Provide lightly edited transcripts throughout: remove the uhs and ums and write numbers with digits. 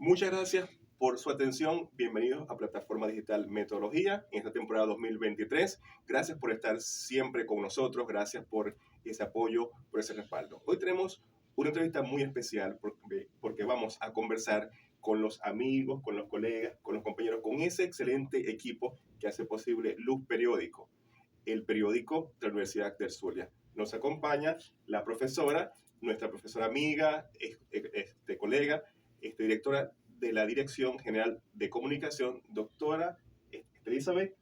Muchas gracias por su atención. Bienvenidos a Plataforma Digital Metodología en esta temporada 2023. Gracias por estar siempre con nosotros. Gracias por ese apoyo, por ese respaldo. Hoy tenemos una entrevista muy especial porque vamos a conversar con los amigos, con los colegas, con los compañeros, con ese excelente equipo que hace posible Luz Periódico, el periódico de la Universidad del Zulia. Nos acompaña la profesora, nuestra profesora amiga, colega, directora de la Dirección General de Comunicación, doctora Elizabeth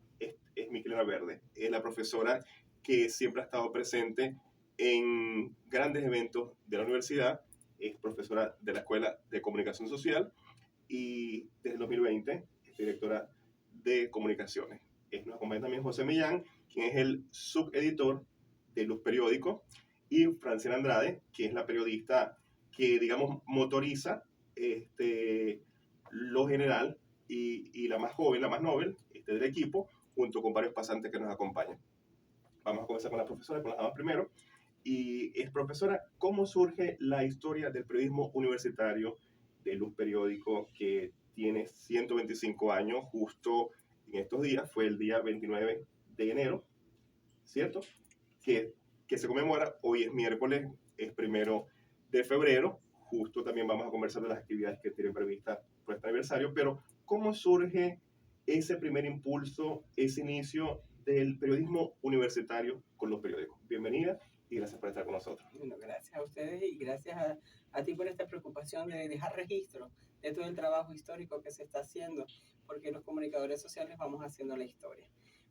Miquelena Verde. Es la profesora que siempre ha estado presente en grandes eventos de la universidad, es profesora de la Escuela de Comunicación Social y desde el 2020 es directora de comunicaciones. Nos acompaña también José Millán, quien es el subeditor de Luz Periódico, y Francina Andrade, que es la periodista que, digamos, motoriza lo general y la más joven, la más novel del equipo, junto con varios pasantes que nos acompañan. Vamos a comenzar con la profesora, con las damas primero. Y es profesora, ¿cómo surge la historia del periodismo universitario de Luz Periódico, que tiene 125 años, justo en estos días, fue el día 29 de enero, ¿cierto? Que se conmemora, hoy es miércoles, es 1 de febrero, justo también vamos a conversar de las actividades que tienen previstas por este aniversario, pero ¿cómo surge ese primer impulso, ese inicio del periodismo universitario con los periódicos? Bienvenida y gracias por estar con nosotros. Bueno, gracias a ustedes y gracias a ti por esta preocupación de dejar registro de todo el trabajo histórico que se está haciendo, porque los comunicadores sociales vamos haciendo la historia.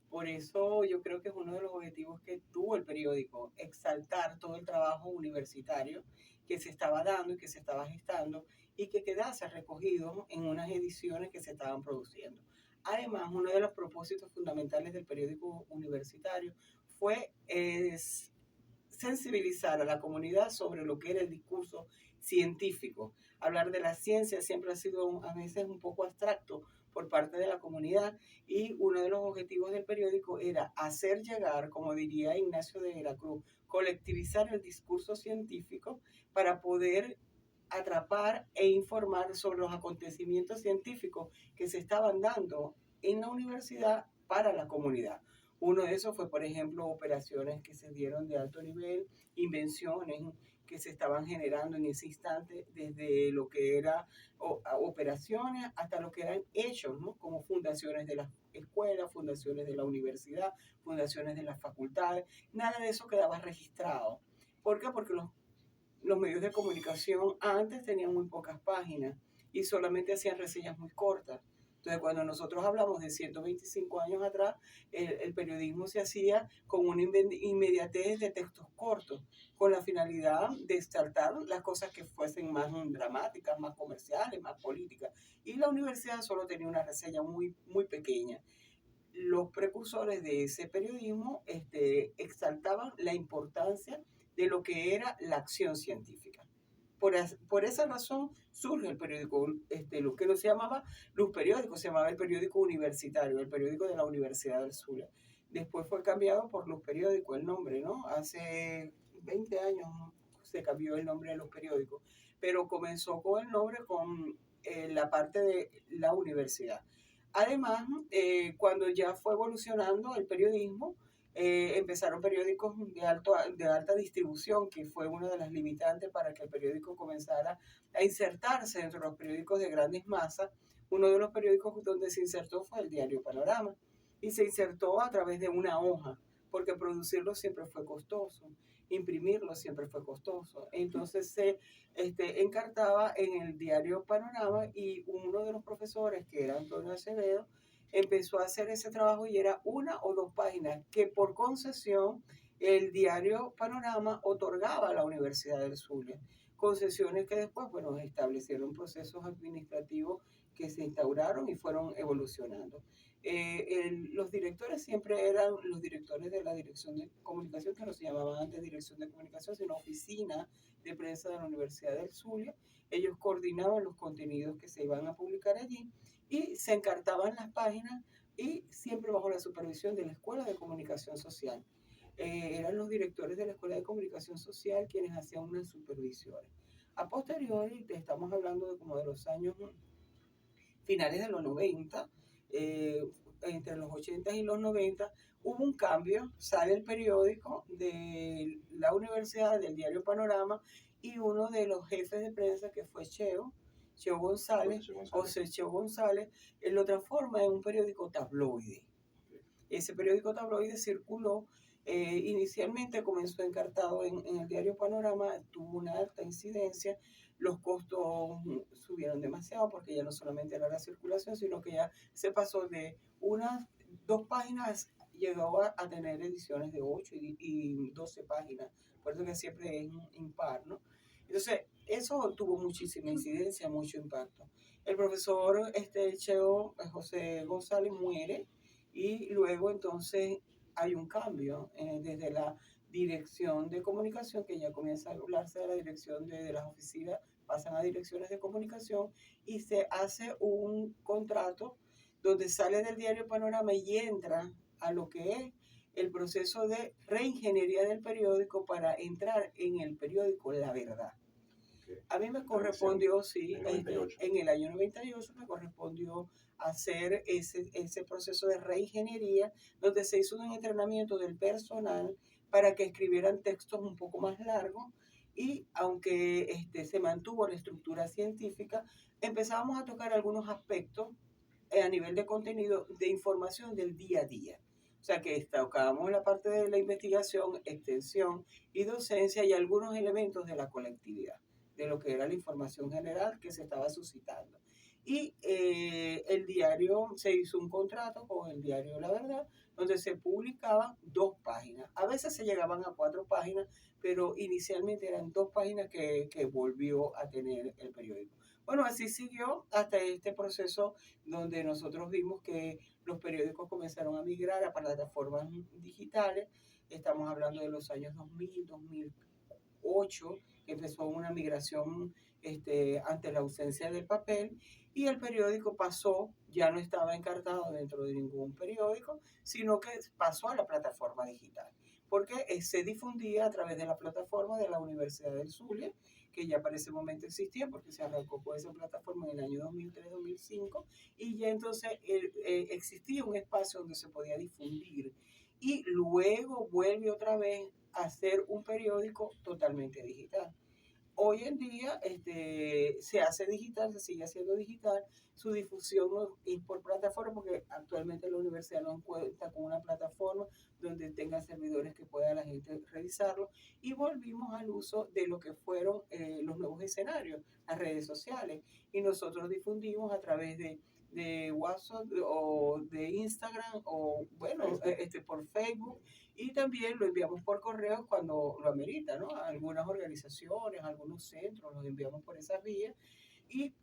Por eso yo creo que es uno de los objetivos que tuvo el periódico, exaltar todo el trabajo universitario que se estaba dando y que se estaba gestando y que quedase recogido en unas ediciones que se estaban produciendo. Además, uno de los propósitos fundamentales del periódico universitario fue sensibilizar a la comunidad sobre lo que era el discurso científico. Hablar de la ciencia siempre ha sido a veces un poco abstracto por parte de la comunidad y uno de los objetivos del periódico era hacer llegar, como diría Ignacio de la Cruz, colectivizar el discurso científico para poder atrapar e informar sobre los acontecimientos científicos que se estaban dando en la universidad para la comunidad. Uno de esos fue, por ejemplo, operaciones que se dieron de alto nivel, invenciones que se estaban generando en ese instante, desde lo que era operaciones hasta lo que eran hechos, ¿no? Como fundaciones de las escuelas, fundaciones de la universidad, fundaciones de las facultades. Nada de eso quedaba registrado. ¿Por qué? Porque los medios de comunicación antes tenían muy pocas páginas y solamente hacían reseñas muy cortas. Entonces, cuando nosotros hablamos de 125 años atrás, el periodismo se hacía con una inmediatez de textos cortos, con la finalidad de exaltar las cosas que fuesen más dramáticas, más comerciales, más políticas. Y la universidad solo tenía una reseña muy, muy pequeña. Los precursores de ese periodismo exaltaban la importancia de lo que era la acción científica. Por esa razón surge el periódico, lo que no se llamaba Luz Periódico, se llamaba el periódico universitario, el periódico de la Universidad del Zulia. Después fue cambiado por Luz Periódico el nombre, ¿no? Hace 20 años se cambió el nombre de Luz Periódico, pero comenzó con el nombre con la parte de la universidad. Además, cuando ya fue evolucionando el periodismo, empezaron periódicos de alta distribución, que fue una de las limitantes para que el periódico comenzara a insertarse entre los periódicos de grandes masas. Uno de los periódicos donde se insertó fue el diario Panorama, y se insertó a través de una hoja, porque producirlo siempre fue costoso, imprimirlo siempre fue costoso. Entonces se encartaba en el diario Panorama y uno de los profesores, que era Antonio Acevedo, empezó a hacer ese trabajo y era 1 o 2 páginas que por concesión el diario Panorama otorgaba a la Universidad del Zulia. Concesiones que después, bueno, establecieron procesos administrativos que se instauraron y fueron evolucionando. Los directores siempre eran los directores de la Dirección de Comunicación, que no se llamaba antes Dirección de Comunicación, sino Oficina de Prensa de la Universidad del Zulia. Ellos coordinaban los contenidos que se iban a publicar allí y se encartaban las páginas y siempre bajo la supervisión de la Escuela de Comunicación Social. Eran los directores de la Escuela de Comunicación Social quienes hacían unas supervisiones. A posteriori, estamos hablando de como de los años finales de los 90, entre los 80 y los 90, hubo un cambio, sale el periódico de la universidad, del diario Panorama, y uno de los jefes de prensa, que fue Cheo González, José Cheo González, él lo transforma en un periódico tabloide. Ese periódico tabloide circuló, inicialmente comenzó encartado en el diario Panorama, tuvo una alta incidencia, los costos subieron demasiado porque ya no solamente era la circulación, sino que ya se pasó de unas 2 páginas, llegó a tener ediciones de 8 y 12 páginas, por eso que siempre es impar, ¿no? Entonces, eso tuvo muchísima incidencia, mucho impacto. El profesor Cheo José González muere, y luego entonces hay un cambio desde la dirección de comunicación, que ya comienza a hablarse de la dirección de las oficinas, pasan a direcciones de comunicación, y se hace un contrato donde sale del diario Panorama y entra a lo que es el proceso de reingeniería del periódico para entrar en el periódico La Verdad. A mí me correspondió, sí, en el año 98 me correspondió hacer ese proceso de reingeniería, donde se hizo un entrenamiento del personal para que escribieran textos un poco más largos, y aunque se mantuvo la estructura científica, empezábamos a tocar algunos aspectos a nivel de contenido, de información del día a día. O sea que tocábamos la parte de la investigación, extensión y docencia, y algunos elementos de la colectividad, de lo que era la información general que se estaba suscitando. Y el diario, se hizo un contrato con el diario La Verdad, donde se publicaban 2 páginas. A veces se llegaban a 4 páginas, pero inicialmente eran 2 páginas que volvió a tener el periódico. Bueno, así siguió hasta este proceso donde nosotros vimos que los periódicos comenzaron a migrar a plataformas digitales. Estamos hablando de los años 2000, 2008, empezó una migración ante la ausencia del papel, y el periódico pasó, ya no estaba encartado dentro de ningún periódico, sino que pasó a la plataforma digital, porque se difundía a través de la plataforma de la Universidad del Zulia, que ya para ese momento existía, porque se arrancó con esa plataforma en el año 2003-2005, y ya entonces existía un espacio donde se podía difundir, y luego vuelve otra vez a ser un periódico totalmente digital. Hoy en día se hace digital, se sigue haciendo digital, su difusión es por plataforma, porque actualmente la universidad no cuenta con una plataforma donde tenga servidores que pueda la gente revisarlo, y volvimos al uso de lo que fueron los nuevos escenarios, las redes sociales, y nosotros difundimos a través de WhatsApp o de Instagram, o bueno, por Facebook, y también lo enviamos por correo cuando lo amerita, ¿no? A algunas organizaciones, a algunos centros, los enviamos por esas vías. Y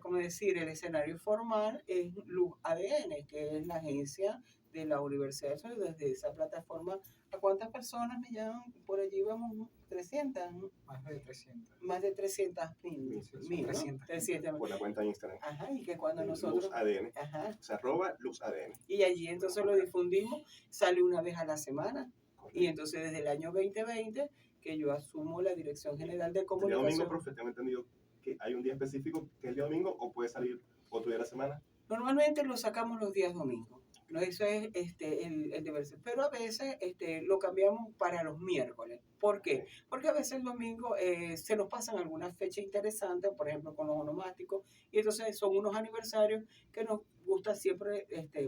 como decir, el escenario formal es Luz ADN, que es la agencia de la Universidad de Zulia. Desde esa plataforma, ¿a cuántas personas me llaman? Por allí vamos 300, ¿no? Más de 300. Más de 300.000, ¿no? 300. Por la cuenta de Instagram. Ajá, y que cuando nosotros... Luz ADN. Ajá. Se arroba Luz ADN. Y allí entonces lo difundimos, sale una vez a la semana. Correcto. Y entonces desde el año 2020, que yo asumo la Dirección General de Comunicación... ¿El día domingo, profe, tengo entendido que hay un día específico que es el día domingo, o puede salir otro día de la semana? Normalmente lo sacamos los días domingos. ¿No? Eso es el deber ser. Pero a veces lo cambiamos para los miércoles. ¿Por qué? Porque a veces el domingo se nos pasan algunas fechas interesantes, por ejemplo con los onomásticos, y entonces son unos aniversarios que nos gusta siempre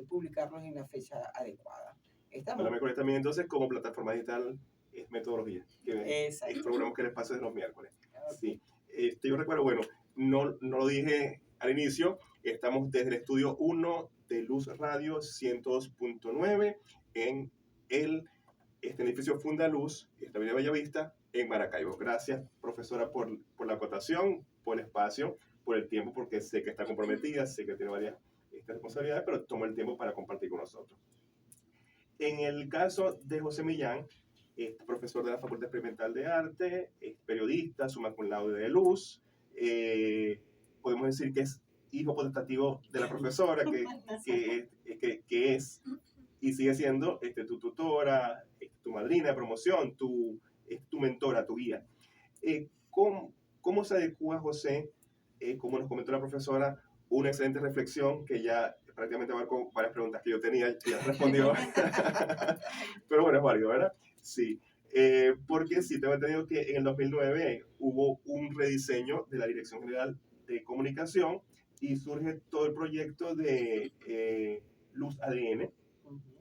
publicarlos en la fecha adecuada. A lo mejor también entonces como plataforma digital es metodología, que programas que les pase de los miércoles. Okay. Sí. Yo recuerdo, bueno, no lo dije al inicio, estamos desde el estudio 1 de Luz Radio 102.9 en el edificio Fundaluz, esta avenida Bellavista, en Maracaibo. Gracias, profesora, por la acotación, por el espacio, por el tiempo, porque sé que está comprometida, sé que tiene varias responsabilidades, pero tomó el tiempo para compartir con nosotros. En el caso de José Millán, profesor de la Facultad Experimental de Arte, periodista, summa cum laude de Luz, podemos decir que es hijo potestativo de la profesora, que es y sigue siendo tu tutora, tu madrina de promoción, tu mentora, tu guía. ¿Cómo se adecua, José, como nos comentó la profesora, una excelente reflexión que ya prácticamente abarcó varias preguntas que yo tenía, ya respondió. Pero bueno, es válido, ¿verdad? Sí. Porque sí, tengo entendido que en el 2009 hubo un rediseño de la Dirección General de Comunicación y surge todo el proyecto de Luz ADN,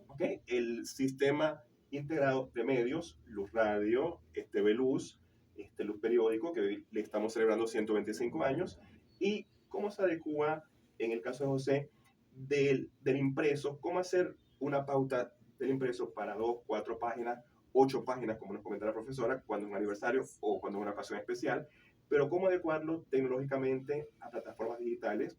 ¿okay? El sistema integrado de medios, Luz Radio, TV Luz, Luz Periódico, que hoy le estamos celebrando 125 años, y cómo se adecua, en el caso de José, del impreso, cómo hacer una pauta del impreso para 2, 4 páginas, 8 páginas, como nos comenta la profesora, cuando es un aniversario o cuando es una ocasión especial, pero cómo adecuarlo tecnológicamente a plataformas digitales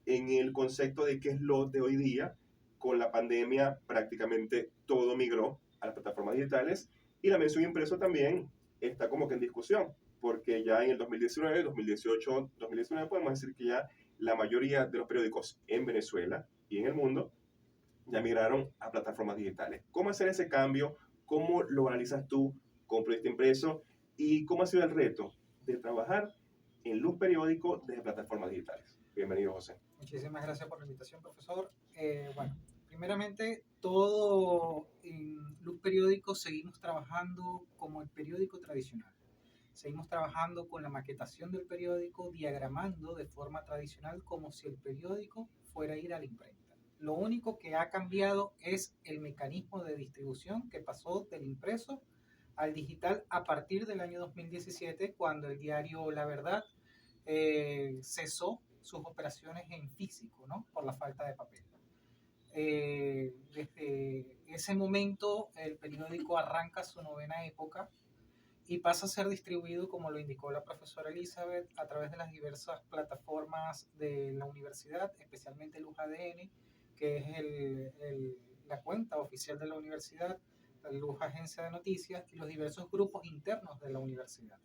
en el concepto de qué es lo de hoy día. Con la pandemia prácticamente todo migró a las plataformas digitales y la mención impreso también está como que en discusión, porque ya en el 2019, 2018, 2019 podemos decir que ya la mayoría de los periódicos en Venezuela y en el mundo ya migraron a plataformas digitales. ¿Cómo hacer ese cambio? ¿Cómo lo analizas tú con Proyecto Impreso? ¿Y cómo ha sido el reto de trabajar en Luz Periódico desde plataformas digitales? Bienvenido, José. Muchísimas gracias por la invitación, profesor. Bueno, primeramente, todo en Luz Periódico seguimos trabajando como el periódico tradicional. Seguimos trabajando con la maquetación del periódico, diagramando de forma tradicional como si el periódico fuera a ir a la imprenta. Lo único que ha cambiado es el mecanismo de distribución que pasó del impreso al digital a partir del año 2017, cuando el diario La Verdad cesó sus operaciones en físico, ¿no? Por la falta de papel. Desde ese momento el periódico arranca su novena época y pasa a ser distribuido, como lo indicó la profesora Elizabeth, a través de las diversas plataformas de la universidad, especialmente Luz ADN, que es la cuenta oficial de la universidad, la Luz Agencia de Noticias y los diversos grupos internos de la universidad.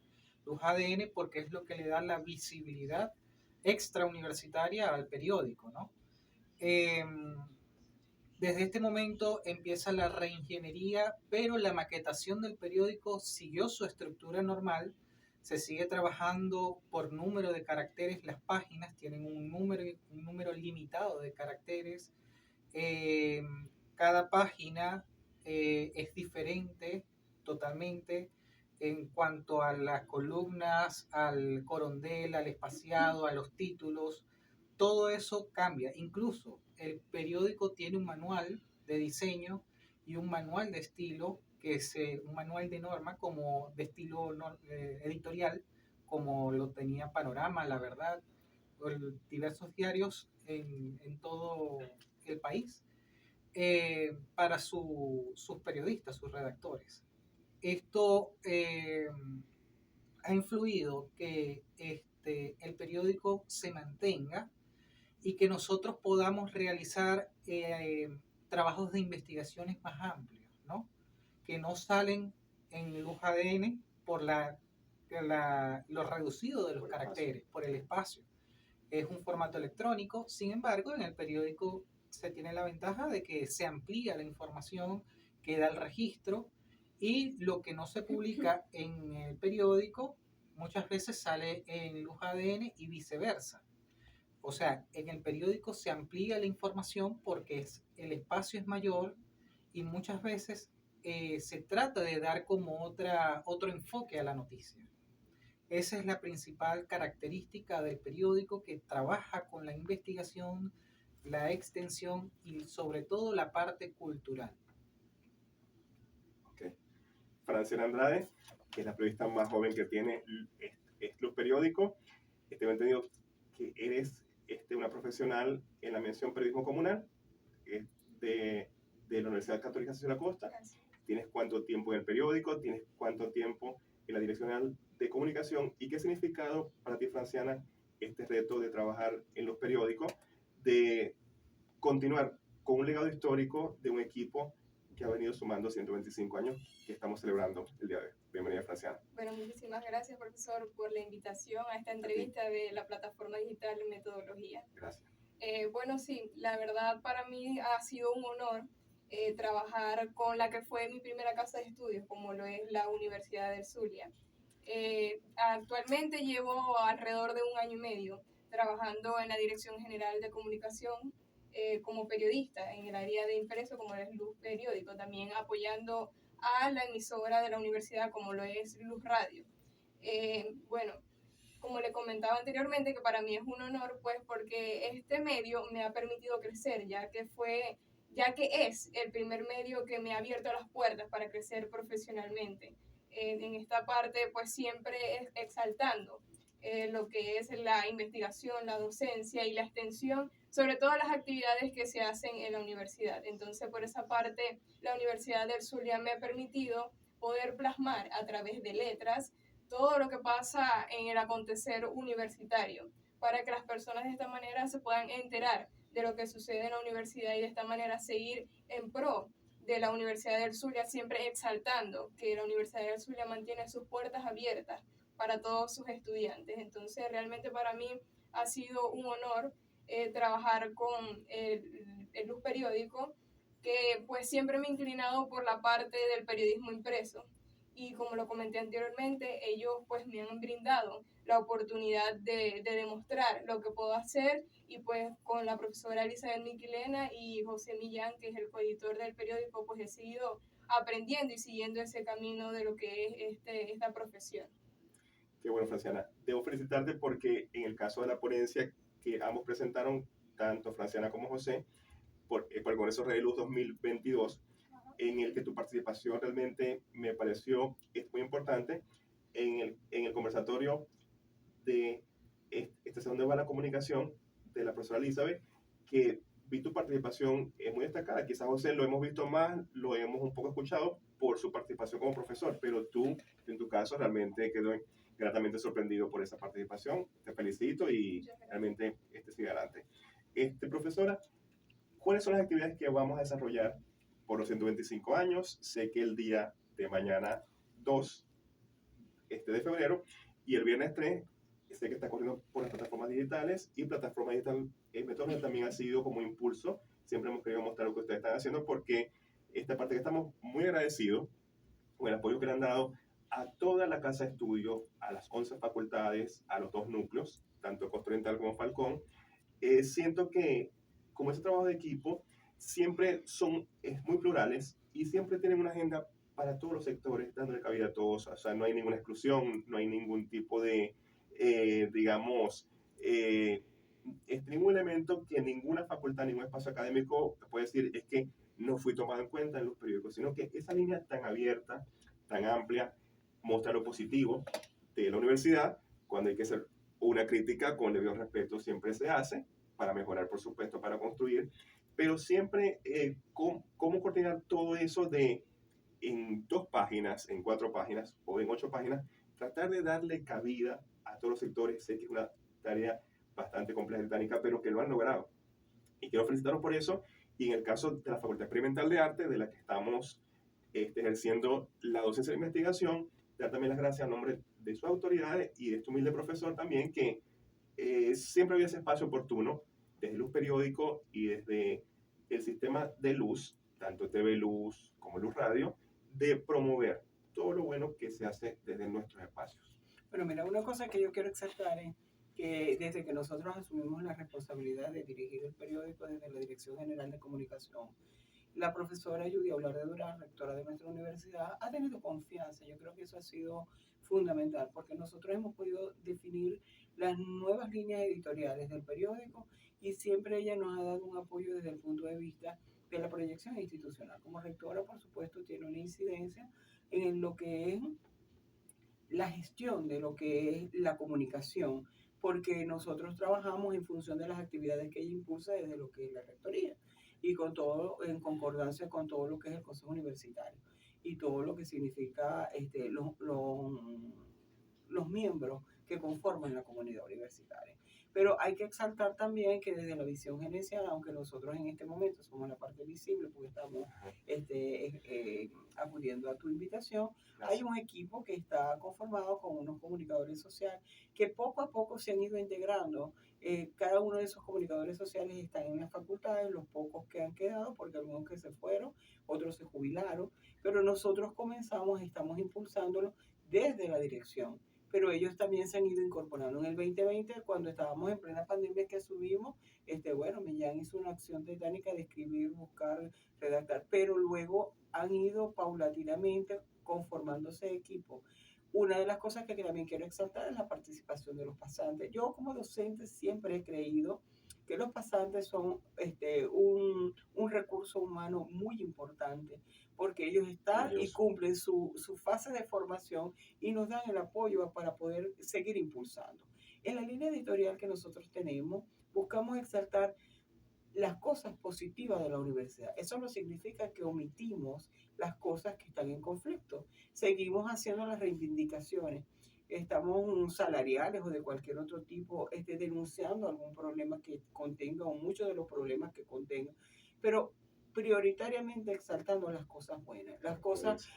Luz ADN porque es lo que le da la visibilidad extrauniversitaria al periódico, ¿no? Desde este momento empieza la reingeniería, pero la maquetación del periódico siguió su estructura normal. Se sigue trabajando por número de caracteres. Las páginas tienen un número limitado de caracteres. Cada página es diferente totalmente en cuanto a las columnas, al corondel, al espaciado, a los títulos. Todo eso cambia. Incluso el periódico tiene un manual de diseño y un manual de estilo, que es un manual de norma como de estilo editorial, como lo tenía Panorama, La Verdad, diversos diarios en todo el país, para sus periodistas, sus redactores. Esto ha influido que el periódico se mantenga y que nosotros podamos realizar trabajos de investigaciones más amplios, ¿no? Que no salen en Luz ADN por lo reducido de los caracteres, por el espacio. Es un formato electrónico, sin embargo, en el periódico se tiene la ventaja de que se amplía la información, queda el registro, y lo que no se publica en el periódico muchas veces sale en Luz ADN y viceversa. O sea, en el periódico se amplía la información porque el espacio es mayor y muchas veces se trata de dar como otro enfoque a la noticia. Esa es la principal característica del periódico, que trabaja con la investigación, la extensión y sobre todo la parte cultural. Okay. Francina Andrade, que es la periodista más joven que tiene Luz Periódico. Tengo entendido que eres una profesional en la mención periodismo comunal de la Universidad Católica de la Costa. ¿Tienes cuánto tiempo en el periódico? ¿Tienes cuánto tiempo en la Dirección General de Comunicación? ¿Y qué significado para ti, Franciana, este reto de trabajar en los periódicos, de continuar con un legado histórico de un equipo que ha venido sumando 125 años que estamos celebrando el día de hoy? Bienvenida, Franciana. Bueno, muchísimas gracias, profesor, por la invitación a esta entrevista de la plataforma digital Metodología. Gracias. Bueno, sí, la verdad para mí ha sido un honor trabajar con la que fue mi primera casa de estudios, como lo es la Universidad del Zulia. Actualmente llevo alrededor de 1 año y medio trabajando en la Dirección General de Comunicación como periodista en el área de impreso como es Luz Periódico, también apoyando a la emisora de la universidad como lo es Luz Radio. Bueno, como le comentaba anteriormente, que para mí es un honor, pues porque este medio me ha permitido crecer, ya que es el primer medio que me ha abierto las puertas para crecer profesionalmente. En esta parte, pues siempre exaltando lo que es la investigación, la docencia y la extensión, sobre todo las actividades que se hacen en la universidad. Entonces, por esa parte, la Universidad del Zulia me ha permitido poder plasmar a través de letras todo lo que pasa en el acontecer universitario, para que las personas de esta manera se puedan enterar de lo que sucede en la universidad y de esta manera seguir en pro de la Universidad del Zulia, siempre exaltando que la Universidad del Zulia mantiene sus puertas abiertas para todos sus estudiantes. Entonces, realmente para mí ha sido un honor trabajar con el Luz Periódico, que pues siempre me he inclinado por la parte del periodismo impreso. Y como lo comenté anteriormente, ellos pues me han brindado la oportunidad de demostrar lo que puedo hacer, y pues con la profesora Elizabeth Miquilena y José Millán, que es el coeditor del periódico, pues he seguido aprendiendo y siguiendo ese camino de lo que es esta profesión. Qué bueno, Franciana. Debo felicitarte porque en el caso de la ponencia que ambos presentaron, tanto Franciana como José, por el Congreso Red Luz 2022, en el que tu participación realmente me pareció es muy importante en el conversatorio de Estación de Bala Comunicación de la profesora Elizabeth, que vi tu participación es muy destacada. Quizás José lo hemos visto más, lo hemos un poco escuchado por su participación como profesor, pero tú, en tu caso, realmente quedó gratamente sorprendido por esa participación. Te felicito y realmente sigue adelante. Profesora, ¿cuáles son las actividades que vamos a desarrollar por los 125 años? Sé que el día de mañana 2 de febrero y el viernes 3 sé que está corriendo por las plataformas digitales, y plataforma digital Metodología también ha sido como impulso. Siempre hemos querido mostrar lo que ustedes están haciendo, porque esta parte que estamos muy agradecidos con el apoyo que le han dado a toda la casa de estudio, a las 11 facultades, a los 2 núcleos, tanto Costa Oriental como Falcón. Siento que como ese trabajo de equipo siempre son muy plurales y siempre tienen una agenda para todos los sectores, dándole cabida a todos. O sea, no hay ninguna exclusión, no hay ningún tipo de, digamos, ningún elemento que ninguna facultad, ningún espacio académico puede decir es que no fui tomado en cuenta en los periódicos, sino que esa línea tan abierta, tan amplia, muestra lo positivo de la universidad. Cuando hay que hacer una crítica con debido respeto siempre se hace, para mejorar, por supuesto, para construir, pero siempre cómo coordinar todo eso en 2 páginas, en 4 páginas o en 8 páginas, tratar de darle cabida a todos los sectores. Sé que es una tarea bastante compleja y titánica, pero que lo han logrado. Y quiero felicitarlos por eso. Y en el caso de la Facultad Experimental de Arte, de la que estamos ejerciendo la docencia de investigación, dar también las gracias a nombre de sus autoridades y de este humilde profesor también, que siempre había ese espacio oportuno desde Luz Periódico y desde el sistema de Luz, tanto TV Luz como Luz Radio, de promover todo lo bueno que se hace desde nuestros espacios. Bueno, mira, una cosa que yo quiero exaltar es que desde que nosotros asumimos la responsabilidad de dirigir el periódico desde la Dirección General de Comunicación, la profesora Judy Aular de Durán, rectora de nuestra universidad, ha tenido confianza. Yo creo que eso ha sido fundamental, porque nosotros hemos podido definir las nuevas líneas editoriales del periódico, y siempre ella nos ha dado un apoyo desde el punto de vista de la proyección institucional. Como rectora, por supuesto, tiene una incidencia en lo que es la gestión de lo que es la comunicación, porque nosotros trabajamos en función de las actividades que ella impulsa desde lo que es la rectoría, y con todo en concordancia con todo lo que es el Consejo Universitario y todo lo que significa los miembros que conforman la comunidad universitaria. Pero hay que exaltar también que desde la visión gerencial, aunque nosotros en este momento somos la parte visible porque estamos acudiendo a tu invitación, hay un equipo que está conformado con unos comunicadores sociales que poco a poco se han ido integrando. Cada uno de esos comunicadores sociales están en las facultades, los pocos que han quedado, porque algunos que se fueron, otros se jubilaron, pero nosotros estamos impulsándolo desde la dirección. pero ellos también se han ido incorporando. En el 2020, cuando estábamos en plena pandemia que subimos, bueno, Millán hizo una acción titánica de escribir, buscar, redactar, pero luego han ido paulatinamente conformándose equipos. Una de las cosas que también quiero exaltar es la participación de los pasantes. Yo como docente siempre he creído que los pasantes son un recurso humano muy importante, porque ellos están y cumplen su fase de formación y nos dan el apoyo para poder seguir impulsando. En la línea editorial que nosotros tenemos, buscamos exaltar las cosas positivas de la universidad. Eso no significa que omitimos las cosas que están en conflicto. Seguimos haciendo las reivindicaciones. Estamos salariales o de cualquier otro tipo, denunciando algún problema que contenga o muchos de los problemas que contenga. Pero prioritariamente exaltando las cosas buenas, las cosas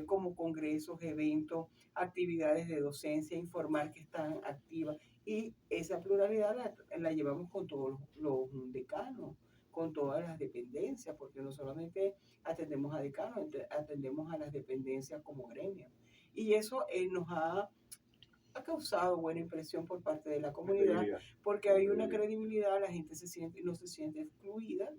como congresos, eventos, actividades de docencia, informar que están activas. Y esa pluralidad la llevamos con todos los decanos, con todas las dependencias, porque no solamente atendemos a decanos, atendemos a las dependencias como gremio. Y eso nos ha causado buena impresión por parte de la comunidad, porque hay una credibilidad, la gente no se siente excluida.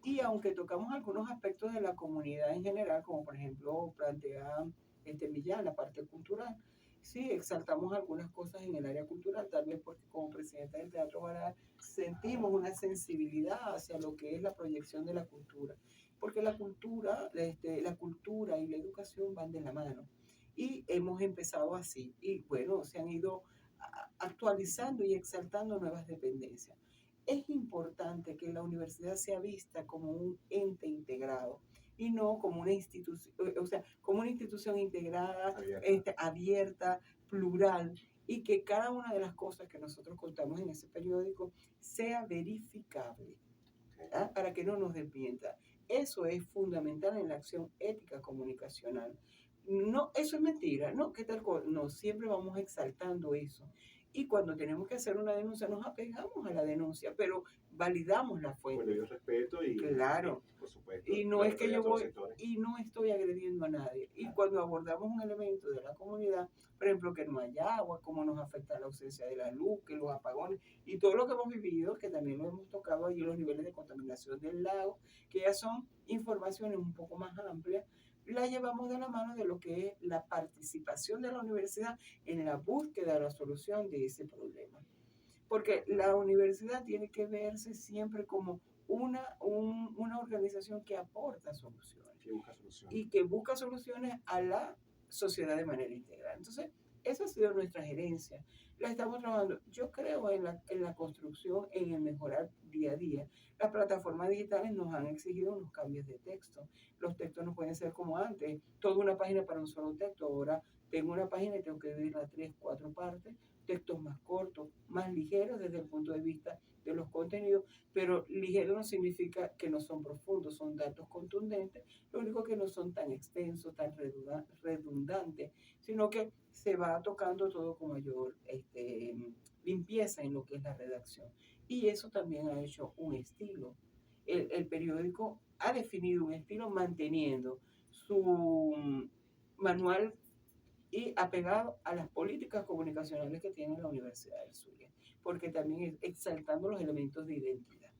Y aunque tocamos algunos aspectos de la comunidad en general, como por ejemplo plantea Millán, la parte cultural, sí, exaltamos algunas cosas en el área cultural, tal vez porque como presidenta del Teatro Baral sentimos una sensibilidad hacia lo que es la proyección de la cultura, porque la cultura y la educación van de la mano. Y hemos empezado así, y bueno, se han ido actualizando y exaltando nuevas dependencias. Es importante que la universidad sea vista como un ente integrado y no como una institución, o sea, como una institución integrada, abierta, plural, y que cada una de las cosas que nosotros contamos en ese periódico sea verificable, ¿verdad? Para que no nos desmienta. Eso es fundamental en la acción ética comunicacional. No, eso es mentira, ¿no? ¿Qué tal? No, siempre vamos exaltando eso. Y cuando tenemos que hacer una denuncia, nos apegamos a la denuncia, pero validamos la fuente. Bueno, yo respeto y, claro. Y por supuesto, y no es que yo voy y no estoy agrediendo a nadie. Y cuando abordamos un elemento de la comunidad, por ejemplo, que no hay agua, cómo nos afecta la ausencia de la luz, que los apagones y todo lo que hemos vivido, que también lo hemos tocado allí, los niveles de contaminación del lago, que ya son informaciones un poco más amplias, la llevamos de la mano de lo que es la participación de la universidad en la búsqueda de la solución de ese problema. Porque la universidad tiene que verse siempre como una organización que aporta soluciones y que busca soluciones a la sociedad de manera integral. Entonces, esa ha sido nuestra gerencia. La estamos trabajando. Yo creo en la construcción, en el mejorar día a día. Las plataformas digitales nos han exigido unos cambios de texto. Los textos no pueden ser como antes, toda una página para un solo texto. Ahora tengo una página y tengo que dividirla a 3, 4 partes, textos más cortos, más ligeros desde el punto de vista de los contenidos, pero ligero no significa que no son profundos, son datos contundentes, lo único que no son tan extensos, tan redundantes, sino que se va tocando todo con mayor limpieza en lo que es la redacción. Y eso también ha hecho un estilo. El periódico ha definido un estilo manteniendo su manual y apegado a las políticas comunicacionales que tiene la Universidad del Zulia, porque también es exaltando los elementos de identidad.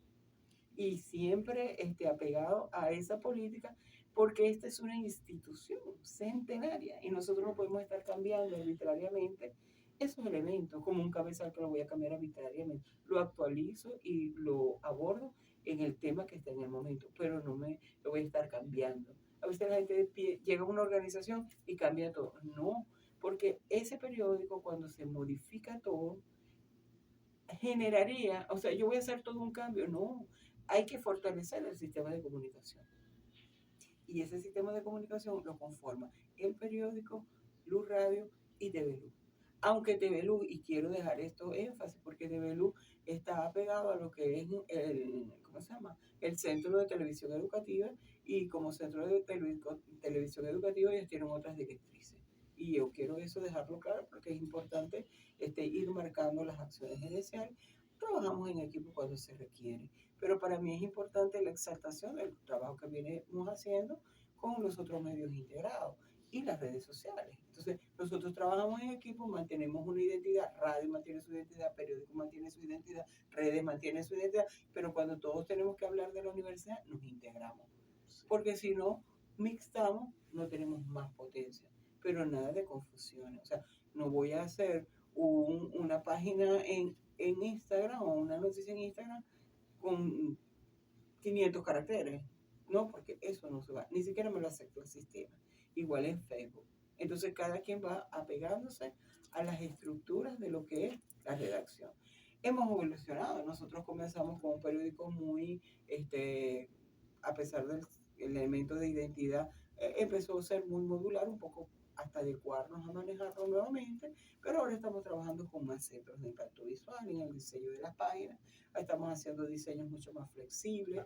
Y siempre apegado a esa política, porque esta es una institución centenaria y nosotros no podemos estar cambiando arbitrariamente esos elementos, como un cabezal que lo voy a cambiar arbitrariamente. Lo actualizo y lo abordo en el tema que está en el momento, pero no lo voy a estar cambiando. A veces la gente llega a una organización y cambia todo. No, porque ese periódico, cuando se modifica todo, generaría, o sea, yo voy a hacer todo un cambio. No, hay que fortalecer el sistema de comunicación. Y ese sistema de comunicación lo conforma el periódico, Luz Radio y TV Luz. Aunque TV Luz, y quiero dejar esto énfasis, porque TV Luz está apegado a lo que es el Centro de Televisión Educativa, y como Centro de Televisión Educativa ellos tienen otras directrices. Y yo quiero eso dejarlo claro porque es importante ir marcando las acciones gerenciales. Trabajamos en equipo cuando se requiere, pero para mí es importante la exaltación del trabajo que venimos haciendo con los otros medios integrados. y las redes sociales. Entonces, nosotros trabajamos en equipo, mantenemos una identidad, radio mantiene su identidad, periódico mantiene su identidad, redes mantienen su identidad, pero cuando todos tenemos que hablar de la universidad, nos integramos. Porque si no, mixtamos, no tenemos más potencia, pero nada de confusiones. O sea, no voy a hacer una página en Instagram o una noticia en Instagram con 500 caracteres. No, porque eso no se va. Ni siquiera me lo acepta el sistema. Igual en Facebook. Entonces, cada quien va apegándose a las estructuras de lo que es la redacción. Hemos evolucionado. Nosotros comenzamos con un periódico muy, a pesar del elemento de identidad, empezó a ser muy modular, un poco hasta adecuarnos a manejarlo nuevamente, pero ahora estamos trabajando con más centros de impacto visual en el diseño de las páginas, estamos haciendo diseños mucho más flexibles,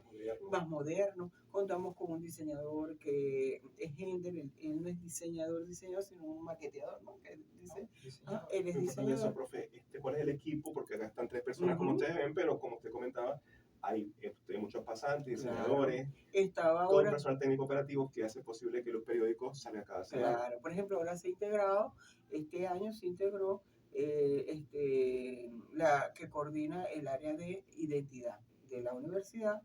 más modernos, contamos con un diseñador que es Hender, él no es diseñador, sino un maqueteador, ¿no? Que dice, él es diseñador. Eso, profe, ¿cuál es el equipo? Porque acá están 3 personas, como ustedes ven, pero como usted comentaba, hay muchos pasantes, diseñadores, todo el personal técnico operativo que hace posible que los periódicos salgan cada semana. Claro, por ejemplo, ahora se ha integrado, este año se integró la que coordina el área de identidad de la universidad,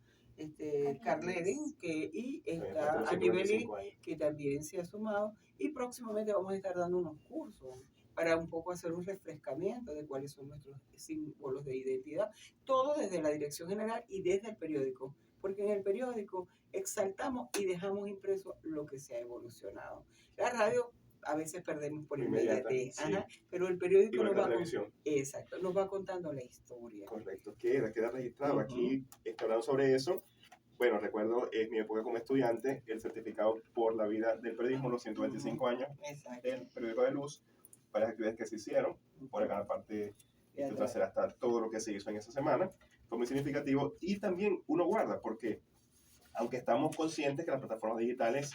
Carleden, y está a nivel que también se ha sumado, y próximamente vamos a estar dando unos cursos para un poco hacer un refrescamiento de cuáles son nuestros símbolos de identidad, todo desde la dirección general y desde el periódico, porque en el periódico exaltamos y dejamos impreso lo que se ha evolucionado. La radio a veces perdemos por inmediatez, sí. Pero el periódico nos va contando la historia. Correcto, queda registrado. Aquí hablando sobre eso. Bueno, recuerdo, en mi época como estudiante, el certificado por la vida del periodismo, los 125 años del periódico de Luz, varias actividades que se hicieron, por acá la parte trasera hasta todo lo que se hizo en esa semana, fue muy significativo, y también uno guarda, porque aunque estamos conscientes que las plataformas digitales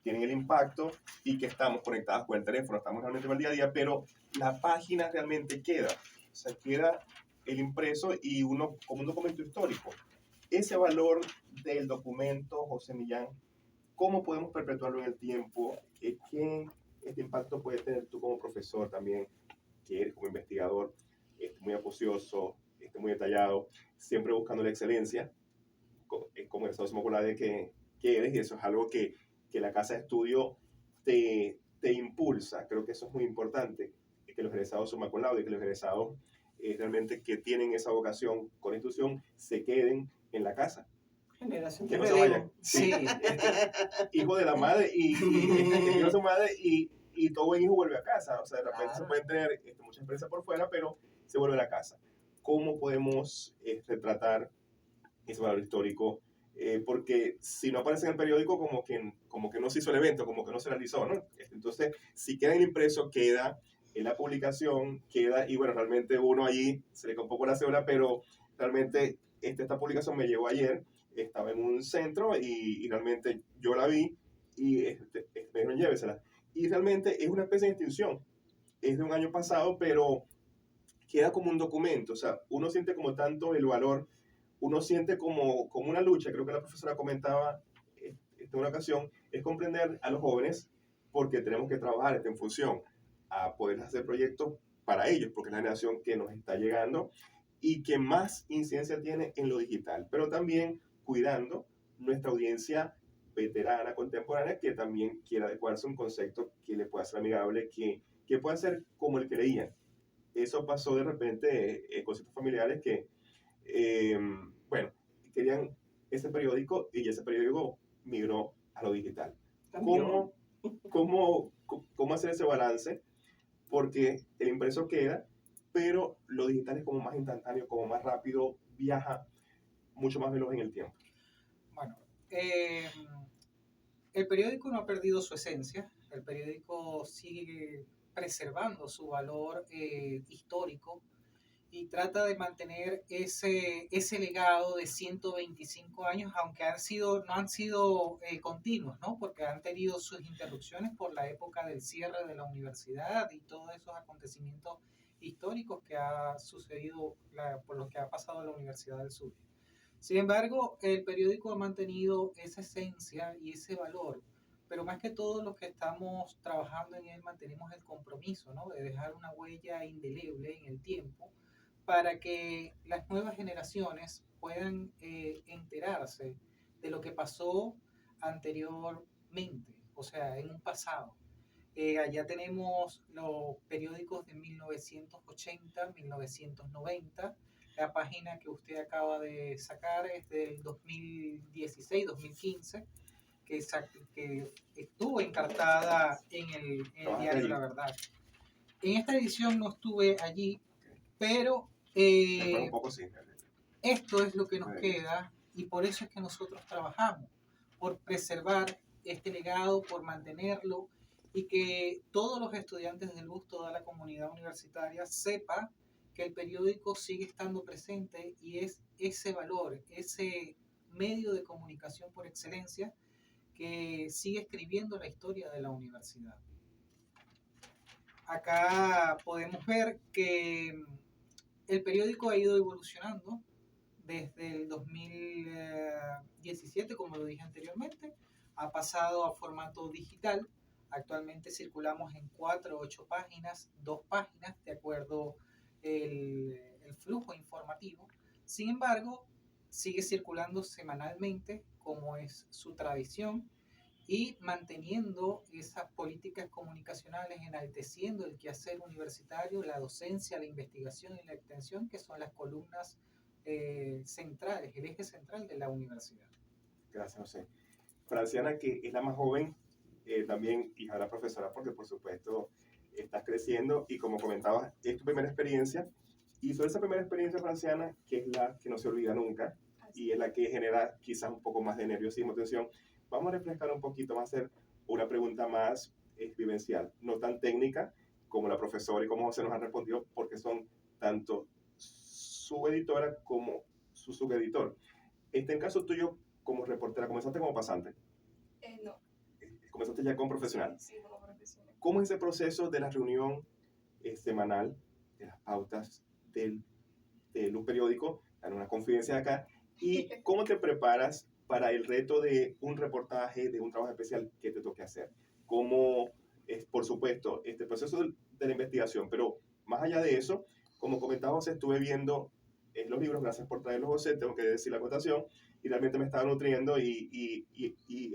tienen el impacto y que estamos conectados con el teléfono, estamos realmente en el día a día, pero la página realmente queda, o sea, queda el impreso y uno como un documento histórico. Ese valor del documento, José Millán, ¿cómo podemos perpetuarlo en el tiempo? ¿Qué este impacto puede tener tú como profesor también, que eres como investigador, muy acucioso, muy detallado, siempre buscando la excelencia, como el Estado Mocolade que eres, y eso es algo que la casa de estudio te impulsa? Creo que eso es muy importante, que los egresados suman con laude, que los egresados realmente que tienen esa vocación con la institución se queden en la casa. Generación que no se vayan. Sí, hijo de la madre y de su madre y todo buen hijo vuelve a casa. O sea, de repente se pueden tener mucha experiencia por fuera, pero se vuelve a la casa. ¿Cómo podemos retratar ese valor histórico? Porque si no aparece en el periódico, como que no se hizo el evento, como que no se realizó, ¿no? Entonces, si queda en el impreso, queda en la publicación, queda, y bueno, realmente uno allí se le cae un poco la cédula, pero realmente esta publicación me llegó ayer, estaba en un centro y realmente yo la vi y me dijeron llévesela. Y realmente es una especie de extinción, es de un año pasado, pero queda como un documento, o sea, uno siente como tanto el valor, uno siente como una lucha, creo que la profesora comentaba en una ocasión, es comprender a los jóvenes porque tenemos que trabajar en función a poder hacer proyectos para ellos, porque es la generación que nos está llegando y que más incidencia tiene en lo digital, pero también cuidando nuestra audiencia veterana, contemporánea, que también quiere adecuarse a un concepto que le pueda ser amigable, que pueda ser como el que leían. Eso pasó de repente con ciertos familiares que, bueno, querían ese periódico y ese periódico migró a lo digital. ¿Cómo hacer ese balance? Porque el impreso queda, pero lo digital es como más instantáneo, como más rápido, viaja mucho más veloz en el tiempo. Bueno, el periódico no ha perdido su esencia, el periódico sigue preservando su valor histórico y trata de mantener ese legado de 125 años, aunque no han sido continuos, ¿no? Porque han tenido sus interrupciones por la época del cierre de la universidad y todos esos acontecimientos históricos que ha sucedido, por lo que ha pasado en la Universidad del Sur. Sin embargo, el periódico ha mantenido esa esencia y ese valor, pero más que todo los que estamos trabajando en él mantenemos el compromiso, ¿no? De dejar una huella indeleble en el tiempo para que las nuevas generaciones puedan enterarse de lo que pasó anteriormente, o sea, en un pasado. Allá tenemos los periódicos de 1980, 1990. La página que usted acaba de sacar es del 2016, 2015, que estuvo encartada en el diario La Verdad. En esta edición no estuve allí, pero Un poco sí. esto es lo que nos queda y por eso es que nosotros trabajamos, por preservar este legado, por mantenerlo y que todos los estudiantes de Luz, toda la comunidad universitaria sepa que el periódico sigue estando presente y es ese valor, ese medio de comunicación por excelencia que sigue escribiendo la historia de la universidad. Acá podemos ver que el periódico ha ido evolucionando desde el 2017, como lo dije anteriormente, ha pasado a formato digital. Actualmente circulamos en 4 o 8 páginas, 2 páginas, de acuerdo el flujo informativo. Sin embargo, sigue circulando semanalmente, como es su tradición, y manteniendo esas políticas comunicacionales, enalteciendo el quehacer universitario, la docencia, la investigación y la extensión, que son las columnas centrales, el eje central de la universidad. Gracias, José. Franciana, que es la más joven, también hija de la profesora, porque por supuesto estás creciendo y como comentabas, es tu primera experiencia. Y sobre esa primera experiencia, Franciana, que es la que no se olvida nunca y es la que genera quizás un poco más de nerviosismo, tensión, vamos a refrescar un poquito, más a hacer una pregunta más vivencial, no tan técnica como la profesora y como José nos han respondido, porque son tanto su editora como su subeditor. En caso tuyo, como reportera, ¿comenzaste como pasante? No. ¿Comenzaste ya como profesional? Sí, como profesional. ¿Cómo es ese proceso de la reunión semanal, de las pautas de un periódico, en una confidencia de acá? ¿Y cómo te preparas para el reto de un reportaje, de un trabajo especial que te toque hacer? ¿Cómo es, por supuesto, este proceso de la investigación? Pero más allá de eso, como comentaba José, estuve viendo los libros, gracias por traerlos, José, tengo que decir la acotación, y realmente me estaba nutriendo y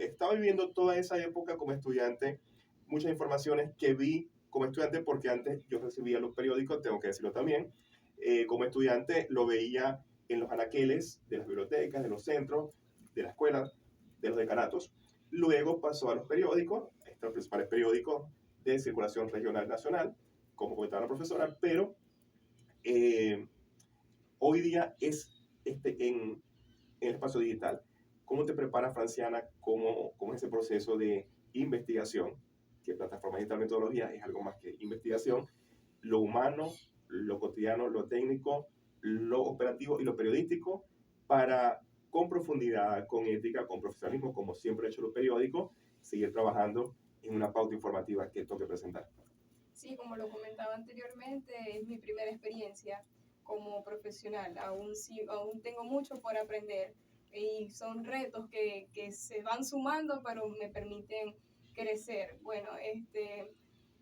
estaba viviendo toda esa época como estudiante, muchas informaciones que vi como estudiante, porque antes yo recibía los periódicos, tengo que decirlo también, como estudiante lo veía en los anaqueles de las bibliotecas, de los centros, de la escuela, de los decanatos. Luego pasó a los periódicos, estos principales periódicos de circulación regional nacional, como comentaba la profesora, pero hoy día es en el espacio digital. ¿Cómo te preparas, Franciana? ¿Cómo es ese proceso de investigación? Que Plataforma Digital Metodología es algo más que investigación. Lo humano, lo cotidiano, lo técnico, lo operativo y lo periodístico, para, con profundidad, con ética, con profesionalismo, como siempre he hecho los periódicos, seguir trabajando en una pauta informativa que toque presentar. Sí, como lo comentaba anteriormente, es mi primera experiencia como profesional. Aún tengo mucho por aprender y son retos que se van sumando, pero me permiten crecer. Bueno,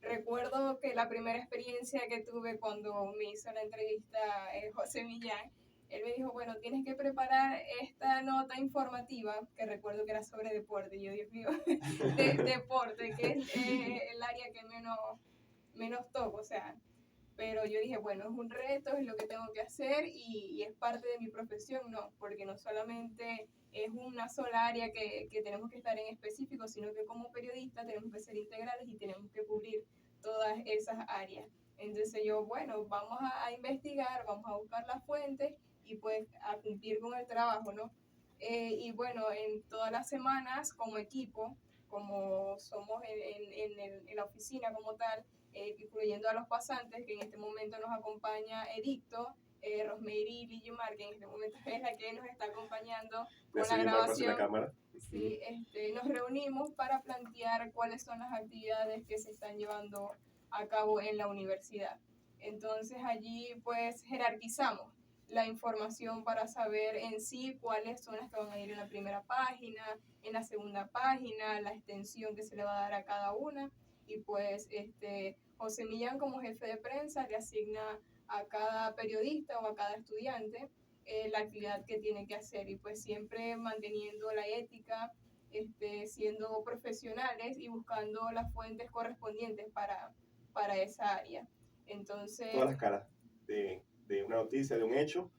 recuerdo que la primera experiencia que tuve cuando me hizo la entrevista José Millán, él me dijo, bueno, tienes que preparar esta nota informativa, que recuerdo que era sobre deporte. Y yo, Dios mío, deporte, que es el área que menos toco, o sea, pero yo dije, bueno, es un reto, es lo que tengo que hacer y es parte de mi profesión, no, porque no solamente es una sola área que tenemos que estar en específico, sino que como periodista tenemos que ser integrales y tenemos que cubrir todas esas áreas. Entonces yo, bueno, vamos a investigar, vamos a buscar las fuentes y pues a cumplir con el trabajo, ¿no? Y bueno, en todas las semanas como equipo, como somos en la oficina como tal, incluyendo a los pasantes, que en este momento nos acompaña Edicto, Rosemary Lillimar, que en este momento es la que nos está acompañando con la grabación. Sí, nos reunimos para plantear cuáles son las actividades que se están llevando a cabo en la universidad. Entonces allí pues jerarquizamos la información para saber en sí cuáles son las que van a ir en la primera página, en la segunda página, la extensión que se le va a dar a cada una. Y pues José Millán, como jefe de prensa, le asigna a cada periodista o a cada estudiante la actividad que tiene que hacer, y pues siempre manteniendo la ética, siendo profesionales y buscando las fuentes correspondientes para esa área. Entonces, todas las caras de una noticia, de un hecho,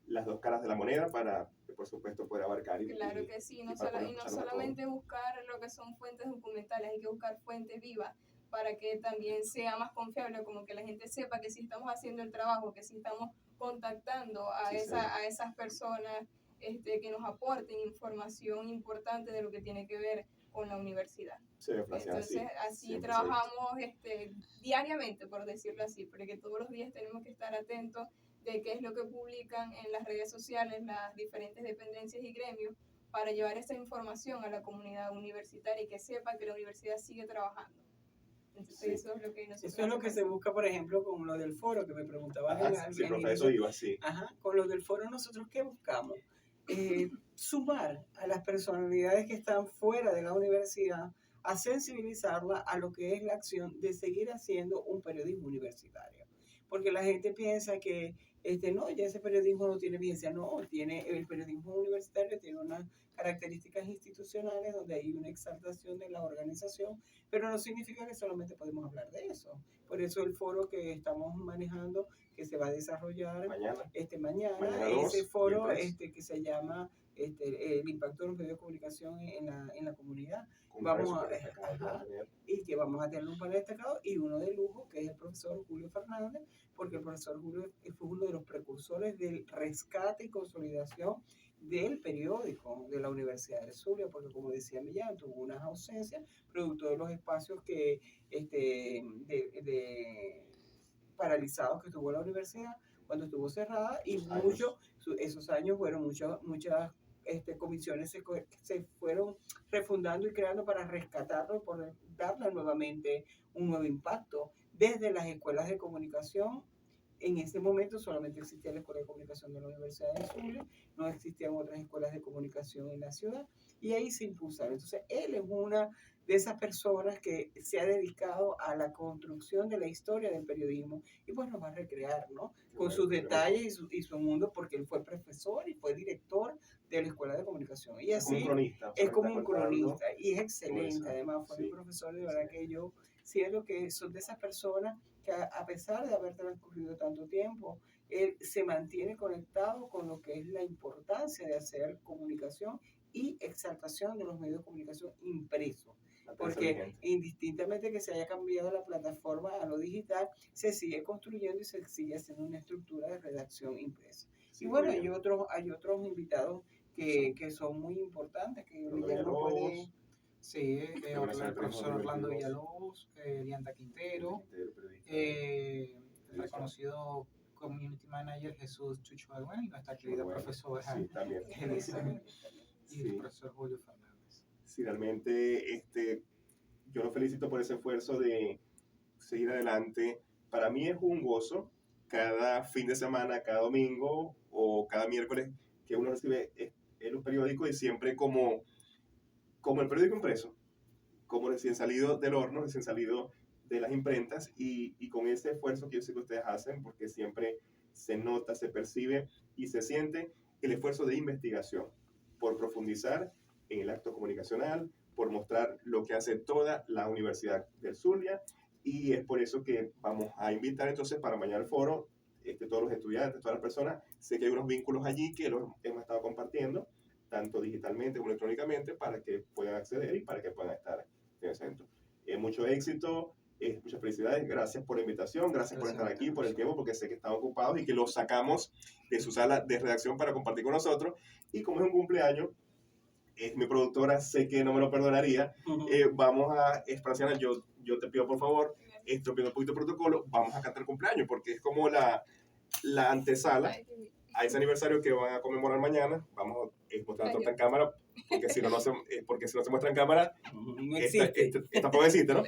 las dos caras de la moneda para que por supuesto pueda abarcar. Claro que sí, no solamente buscar lo que son fuentes documentales, hay que buscar fuentes vivas para que también sea más confiable, como que la gente sepa que sí estamos haciendo el trabajo, que sí estamos contactando a esas personas que nos aporten información importante de lo que tiene que ver con la universidad. Sí, entonces así trabajamos diariamente, por decirlo así, porque todos los días tenemos que estar atentos de qué es lo que publican en las redes sociales las diferentes dependencias y gremios para llevar esa información a la comunidad universitaria y que sepa que la universidad sigue trabajando. Entonces eso es lo que nosotros Eso es lo que se busca, por ejemplo, con lo del foro que me preguntabas. Sí, profesor, iba así. Con lo del foro, nosotros ¿qué buscamos? Sumar a las personalidades que están fuera de la universidad, a sensibilizarla a lo que es la acción de seguir haciendo un periodismo universitario. Porque la gente piensa que no, ya ese periodismo no tiene vigencia. No, el periodismo universitario tiene unas características institucionales donde hay una exaltación de la organización, pero no significa que solamente podemos hablar de eso. Por eso el foro que estamos manejando, que se va a desarrollar mañana ese foro que se llama el impacto de los medios de comunicación en la comunidad. Y que vamos a tener un panel destacado y uno de lujo, que es el profesor Julio Fernández, porque el profesor Julio fue uno de los precursores del rescate y consolidación del periódico de la Universidad del Zulia, porque como decía Millán, tuvo unas ausencias producto de los espacios que paralizados que tuvo la universidad cuando estuvo cerrada, y esos años fueron muchas comisiones se fueron refundando y creando para rescatarlo y por darle nuevamente un nuevo impacto desde las escuelas de comunicación. En ese momento solamente existía la Escuela de Comunicación de la Universidad de Zulia, no existían otras escuelas de comunicación en la ciudad, y ahí se impulsaron. Entonces, él es una de esas personas que se ha dedicado a la construcción de la historia del periodismo, y pues nos va a recrear, ¿no? Con sus detalles y su mundo, porque él fue profesor y fue director de la Escuela de Comunicación. Y así es como un cronista, y es excelente. Además, fue mi profesor, de verdad que yo siento que son de esas personas que a pesar de haber transcurrido tanto tiempo, él se mantiene conectado con lo que es la importancia de hacer comunicación y exaltación de los medios de comunicación impresos. Porque indistintamente que se haya cambiado la plataforma a lo digital, se sigue construyendo y se sigue haciendo una estructura de redacción impresa. Sí, y bueno, hay otros invitados que son muy importantes, que ya no puede... Sí, el profesor Orlando Villalobos, Diana Quintero, reconocido community manager Jesús Chucho Arguen, y nuestra querida profesora Elizabeth, y el profesor Julio Fernández. Sí, realmente yo lo felicito por ese esfuerzo de seguir adelante. Para mí es un gozo cada fin de semana, cada domingo o cada miércoles que uno recibe en un periódico, y siempre como el periódico impreso, como recién salido del horno, recién salido de las imprentas, y con ese esfuerzo que yo sé que ustedes hacen, porque siempre se nota, se percibe y se siente el esfuerzo de investigación por profundizar en el acto comunicacional, por mostrar lo que hace toda la Universidad del Zulia, y es por eso que vamos a invitar entonces para mañana el foro todos los estudiantes, todas las personas. Sé que hay unos vínculos allí que los hemos estado compartiendo, tanto digitalmente como electrónicamente, para que puedan acceder y para que puedan estar en el centro. Mucho éxito, muchas felicidades, gracias por la invitación, gracias por estar aquí, por el tiempo, porque sé que están ocupados y que los sacamos de su sala de redacción para compartir con nosotros. Y como es un cumpleaños, mi productora sé que no me lo perdonaría, vamos a, Franciana, yo te pido por favor, pido un poquito de protocolo, vamos a cantar cumpleaños, porque es como la antesala a ese aniversario que van a conmemorar mañana. Vamos a mostrar torta en cámara, porque si no se muestra en cámara, esta tampoco existe, ¿no?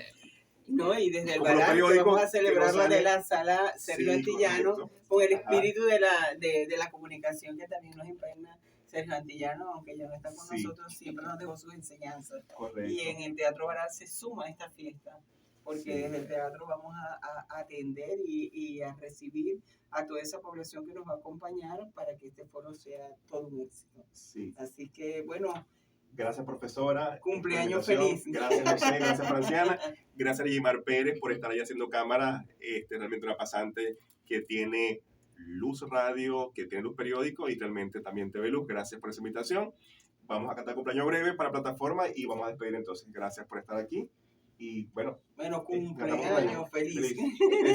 No, y desde el Como los balance periódicos vamos a que celebrar no la de salen. la sala Sergio Sí, Antillano, correcto. con el Ajá. espíritu de la comunicación que también nos impregna Sergio Antillano, aunque ya no está con Sí. nosotros, siempre nos dejó sus enseñanzas. Correcto. Y en el Teatro Baral se suma a esta fiesta, porque Sí. desde el teatro vamos a atender y a recibir a toda esa población que nos va a acompañar para que este foro sea todo un éxito. Sí. Así que, bueno, Gracias, profesora. cumpleaños por la invitación. feliz. Gracias, José. Gracias, Franciana. Gracias a Yimar Pérez por estar ahí haciendo cámara. Realmente una pasante que tiene Luz Radio, que tiene Luz Periódico y realmente también TV Luz. Gracias por esa invitación. Vamos a cantar cumpleaños breve para plataforma y vamos a despedir entonces. Gracias por estar aquí. Y bueno, Bueno, cantamos cumpleaños feliz.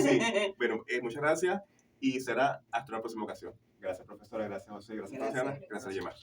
Sí. Bueno, muchas gracias y será hasta la próxima ocasión. Gracias, profesora. Gracias, José. Gracias, Gracias. Franciana. Gracias, Yimar.